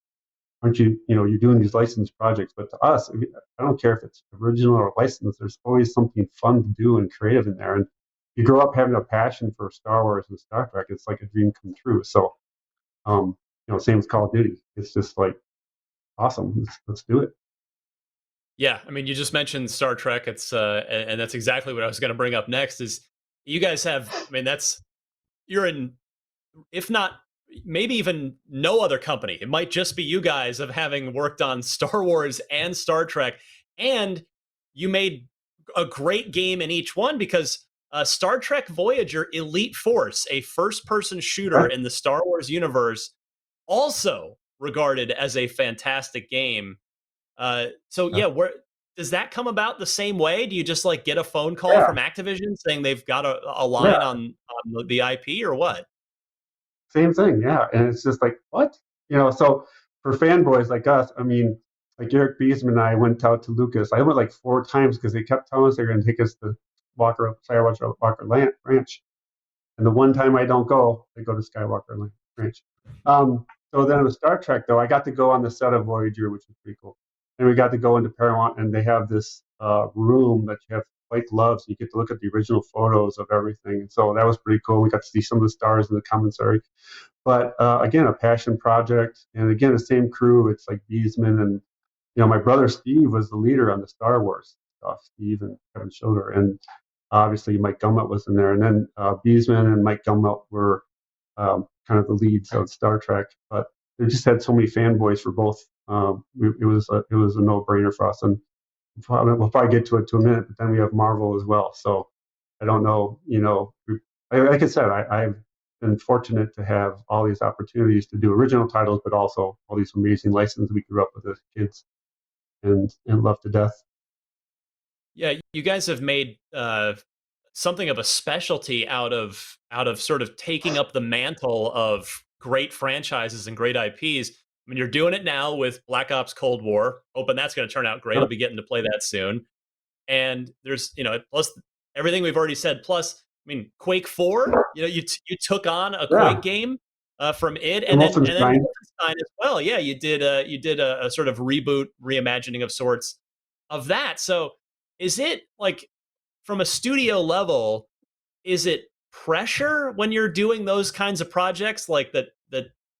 aren't you're doing these licensed projects? But to us, I don't care if it's original or licensed. There's always something fun to do and creative in there. And you grow up having a passion for Star Wars and Star Trek. It's like a dream come true. So, same as Call of Duty. It's just like awesome. Let's do it. Yeah, I mean, you just mentioned Star Trek. It's and that's exactly what I was going to bring up next. Is you guys have? I mean, you're in, if not maybe even no other company. It might just be you guys of having worked on Star Wars and Star Trek, and you made a great game in each one because Star Trek Voyager Elite Force, a first-person shooter Right? in the Star Wars universe, also regarded as a fantastic game. So Yeah. yeah, where does that come about the same way? Do you just like get a phone call Yeah. from Activision saying they've got a Yeah. line on the IP or what? Same thing, yeah. And it's just like, what? So for fanboys like us, I mean, like Eric Biesman and I went out to Lucas. I went like 4 times because they kept telling us they're going to take us to Skywalker Ranch. And the one time I don't go, they go to Skywalker Ranch. So then with Star Trek, though, I got to go on the set of Voyager, which was pretty cool. And we got to go into Paramount, and they have this room that you have white gloves, and you get to look at the original photos of everything. And so that was pretty cool. We got to see some of the stars in the commissary. But again, a passion project, and again, the same crew. It's like Beesman and my brother Steve was the leader on the Star Wars stuff. Steve and Kevin Schilder, and obviously Mike Gummelt was in there, and then Beesman and Mike Gummelt were kind of the leads of Star Trek. But they just had so many fanboys for both. It was a no-brainer for us, and we'll probably get to it to a minute. But then we have Marvel as well. So I don't know. Like I said, I've been fortunate to have all these opportunities to do original titles, but also all these amazing licenses we grew up with as kids and love to death. Yeah, you guys have made something of a specialty out of sort of taking up the mantle of great franchises and great IPs. I mean, you're doing it now with Black Ops Cold War. Hoping that's going to turn out great. I'll be getting to play that soon. And there's plus everything we've already said. Plus, I mean, Quake 4. You took on a Quake Yeah, game from id, and and then Wolfenstein. Wolfenstein as well. Yeah, you did a sort of reboot, reimagining of sorts of that. So is it like from a studio level? Is it pressure when you're doing those kinds of projects like that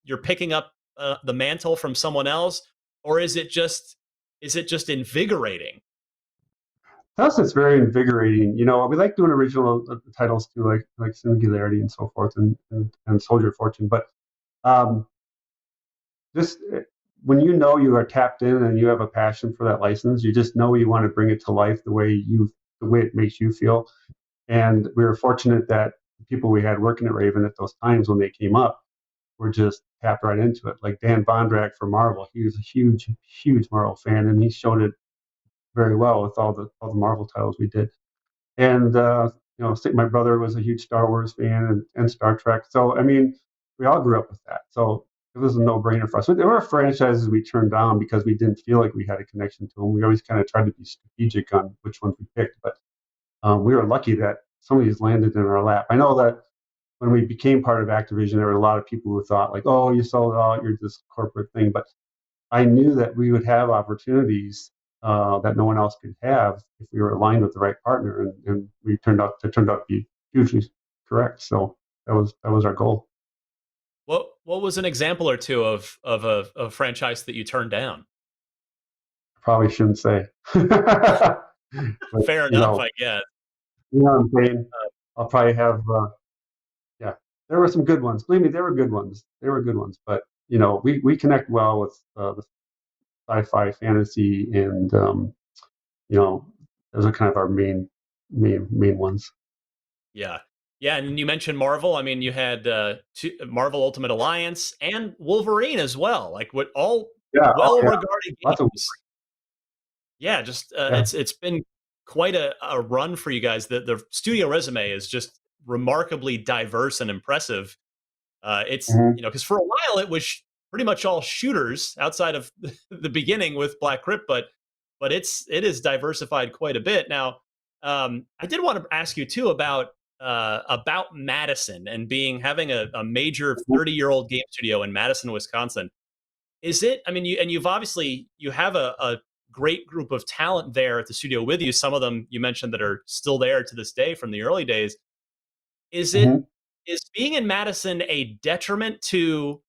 you're picking up the mantle from someone else, or is it just invigorating? To us, it's very invigorating. We like doing original titles too, like Singularity and so forth, and Soldier of Fortune. But um, just when you are tapped in and you have a passion for that license, you just know you want to bring it to life the way it makes you feel. And we were fortunate that the people we had working at Raven at those times when they came up were just tapped right into it. Like Dan Bondrak for Marvel, he was a huge, huge Marvel fan, and he showed it very well with all the Marvel titles we did. And my brother was a huge Star Wars fan and Star Trek. So I mean, we all grew up with that. So it was a no-brainer for us. But there were franchises we turned down because we didn't feel like we had a connection to them. We always kind of tried to be strategic on which ones we picked, but we were lucky that some of these landed in our lap. I know that when we became part of Activision, there were a lot of people who thought like, "Oh, you sold out, you're this corporate thing." But I knew that we would have opportunities that no one else could have if we were aligned with the right partner, and it turned out to be hugely correct. So that was our goal. What was an example or two of a franchise that you turned down? Probably shouldn't say, but Fair you enough, know, I guess. you know what I'm saying. Uh, I'll probably have yeah. There were some good ones. Believe me, there were good ones. There were good ones, but we connect well with the sci-fi, fantasy, and you know, those are kind of our main ones. yeah, yeah, and you mentioned Marvel. I mean, you had Marvel Ultimate Alliance and Wolverine as well. Like what all Yeah. Oh well yeah. regarded Lots of games. Yeah, just yeah. it's been quite a run for you guys. The studio resume is just remarkably diverse and impressive. It's Hmm. because for a while it was pretty much all shooters outside of the beginning with Black Crypt, but it is diversified quite a bit now. I did want to ask you too about Madison and being having a major 30-year-old game studio in Madison, Wisconsin. Is it? I mean, you've obviously you have a great group of talent there at the studio with you. Some of them you mentioned that are still there to this day from the early days. Is it Hmm. is being in Madison a detriment to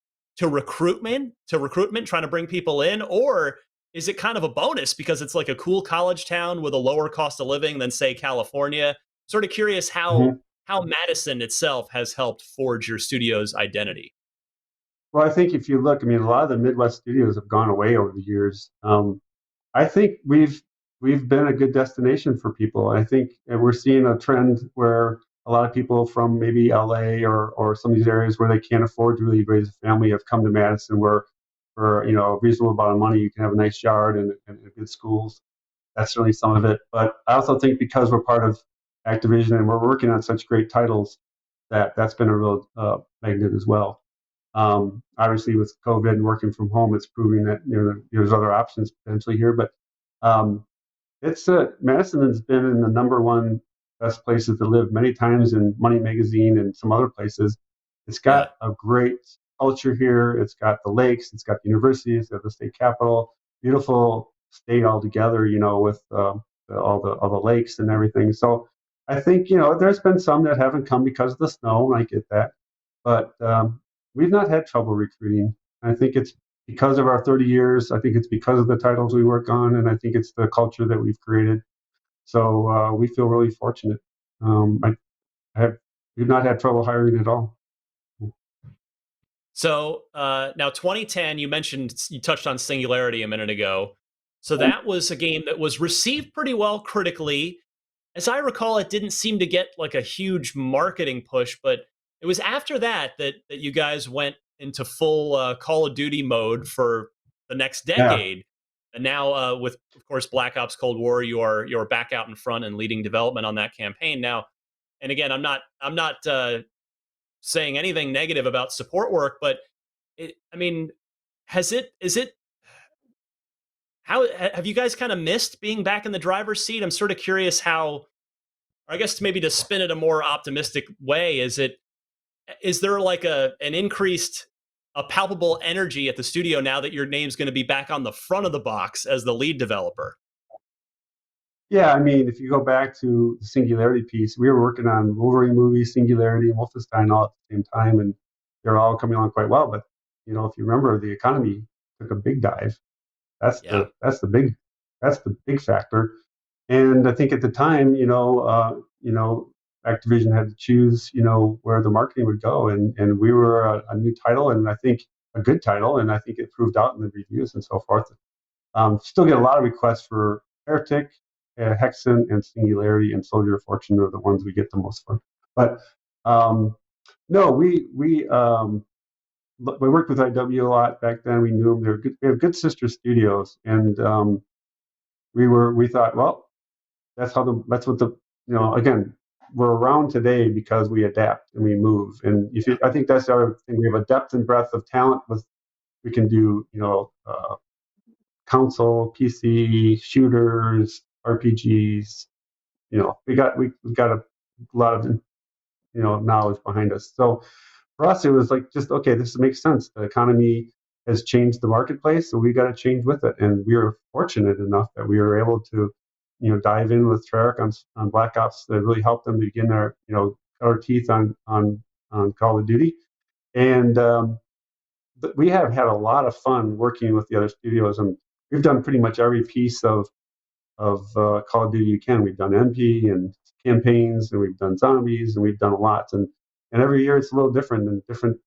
recruitment, trying to bring people in, or is it kind of a bonus because it's like a cool college town with a lower cost of living than say California? Sort of curious Hmm. how Madison itself has helped forge your studio's identity. Well, I think if you look, I mean, a lot of the Midwest studios have gone away over the years. I think we've been a good destination for people. I think we're seeing a trend where a lot of people from maybe LA or some of these areas where they can't afford to really raise a family have come to Madison, where for a reasonable amount of money you can have a nice yard and good schools. That's certainly some of it. But I also think because we're part of Activision and we're working on such great titles, that's been a real magnet as well. Obviously, with COVID and working from home, it's proving that there's other options potentially here. But um, it's Madison has been in the number one best places to live many times in Money Magazine and some other places. It's Yeah, got a great culture here. It's got the lakes. It's got the university. It's got the state capitol. Beautiful state altogether. With all the lakes and everything. So I think there's been some that haven't come because of the snow, and I get that. But we've not had trouble recruiting. I think it's because of our 30 years. I think it's because of the titles we work on, and I think it's the culture that we've created. So we feel really fortunate. I have we've not had trouble hiring at all. so now 2010, you touched on Singularity a minute ago. So that was a game that was received pretty well critically. As I recall, it didn't seem to get like a huge marketing push, but it was after that you guys went into full Call of Duty mode for the next Yeah. decade. And now, with of course Black Ops Cold War, you're back out in front and leading development on that campaign now. And again, I'm not saying anything negative about support work, but I mean, has it is it how have you guys kind of missed being back in the driver's seat? I'm sort of curious how, or I guess maybe to spin it a more optimistic way, is there like an increased, a palpable energy at the studio now that your name's going to be back on the front of the box as the lead developer? Yeah, I mean, if you go back to the Singularity piece, we were working on Wolverine movies, Singularity, and Wolfenstein all at the same time, and they're all coming along quite well. But if you remember, the economy took a big dive. That's Yeah, the that's the big that's the big factor. And I think at the time, Activision had to choose, where the marketing would go, and we were a new title, and I think a good title, and I think it proved out in the reviews and so forth. Still get a lot of requests for Heretic, Hexen, and Singularity, and Soldier of Fortune are the ones we get the most for. But no, we worked with IW a lot back then. We knew them. They're good. We have good sister studios, and we thought, well, that's what the again, we're around today because we adapt and we move. And I think that's the other thing. We have a depth and breadth of talent with we can do, console, PC, shooters, RPGs. We've got a lot of knowledge behind us. So for us, it was like, just okay, this makes sense. The economy has changed the marketplace, so we got to change with it. And we were fortunate enough that we were able to, dive in with Treyarch on Black Ops that really helped them begin their, cut our teeth on Call of Duty. And we have had a lot of fun working with the other studios, and we've done pretty much every piece of Call of Duty you can. We've done MP and campaigns, and we've done zombies, and we've done a lot. And every year it's a little different and different.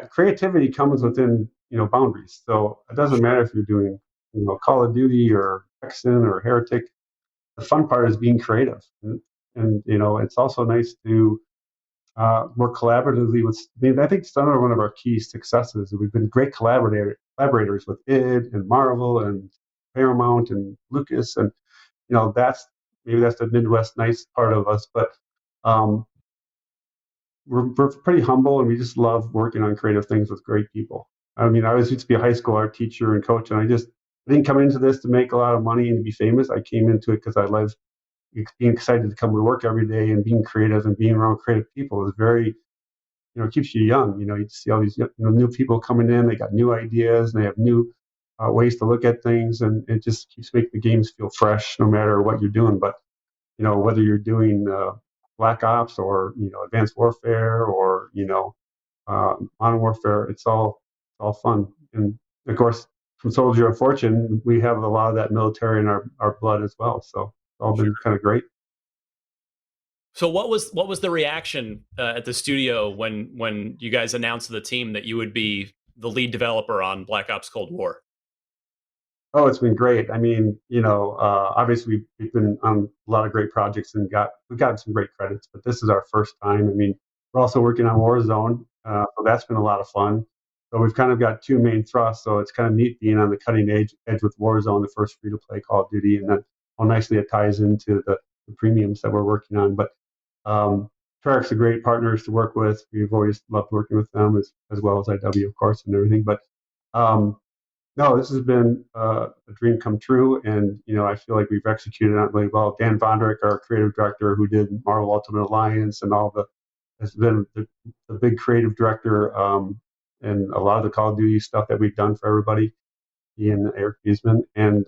Creativity comes within boundaries. So it doesn't matter if you're doing Call of Duty or Hexen or Heretic. The fun part is being creative, and it's also nice to work collaboratively with. I think it's another one of our key successes. We've been great collaborators with id and Marvel and Paramount and Lucas, and that's the Midwest nice part of us. But we're pretty humble, and we just love working on creative things with great people. I mean, I was used to be a high school art teacher and coach, and I didn't come into this to make a lot of money and to be famous. I came into it because I love being excited to come to work every day and being creative and being around creative people. Is very, it keeps you young. You see all these new people coming in. They got new ideas and they have new ways to look at things, and it just keeps making the games feel fresh no matter what you're doing. But whether you're doing Black Ops or Advanced Warfare or Modern Warfare, it's all fun. And of course, from Soldier of Fortune, we have a lot of that military in our blood as well. So it's all been kind of great. So what was the reaction at the studio when you guys announced to the team that you would be the lead developer on Black Ops Cold War? Oh, it's been great. I mean, obviously we've been on a lot of great projects and we've gotten some great credits, but this is our first time. I mean, we're also working on Warzone, so that's been a lot of fun. So we've kind of got two main thrusts. So it's kind of neat being on the cutting edge with Warzone, the first free-to-play Call of Duty, and then how nicely it ties into the premiums that we're working on. But Treyarch's a great partners to work with. We've always loved working with them as well as IW, of course, and everything. But no, this has been a dream come true, and I feel like we've executed on it really well. Dan Vondrich, our creative director, who did Marvel Ultimate Alliance and has been the big creative director, and a lot of the Call of Duty stuff that we've done for everybody. He and Eric Wiesman, and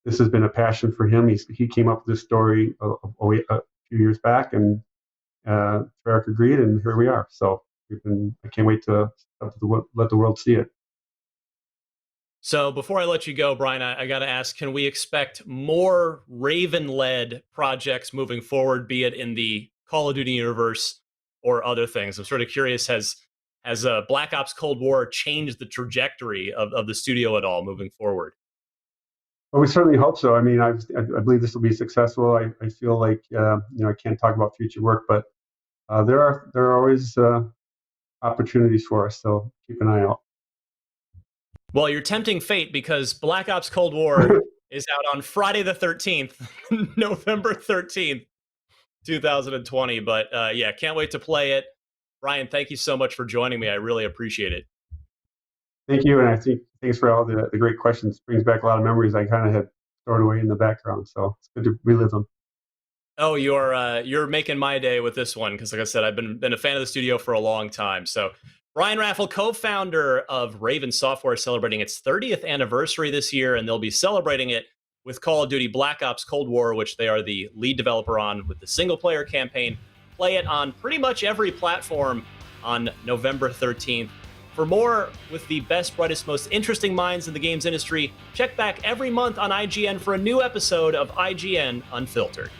this has been a passion for him. He came up with this story a few years back, and Treyarch agreed, and here we are. So I can't wait to let the world see it. So before I let you go, Brian, I got to ask, can we expect more Raven-led projects moving forward, be it in the Call of Duty universe or other things? I'm sort of curious, has Black Ops Cold War changed the trajectory of the studio at all moving forward? Well, we certainly hope so. I mean, I believe this will be successful. I feel like I can't talk about future work, but there are always opportunities for us. So keep an eye out. Well, you're tempting fate, because Black Ops Cold War is out on Friday the 13th, November 13th, 2020. But yeah, can't wait to play it. Brian, thank you so much for joining me. I really appreciate it. Thank you, and I think thanks for all the great questions. Brings back a lot of memories I kind of had stored away in the background, so it's good to relive them. Oh, you're making my day with this one, because like I said, I've been a fan of the studio for a long time. So Brian Raffel, co-founder of Raven Software, celebrating its 30th anniversary this year, and they'll be celebrating it with Call of Duty Black Ops Cold War, which they are the lead developer on, with the single-player campaign. Play it on pretty much every platform on November 13th. For more with the best, brightest, most interesting minds in the games industry, check back every month on IGN for a new episode of IGN Unfiltered.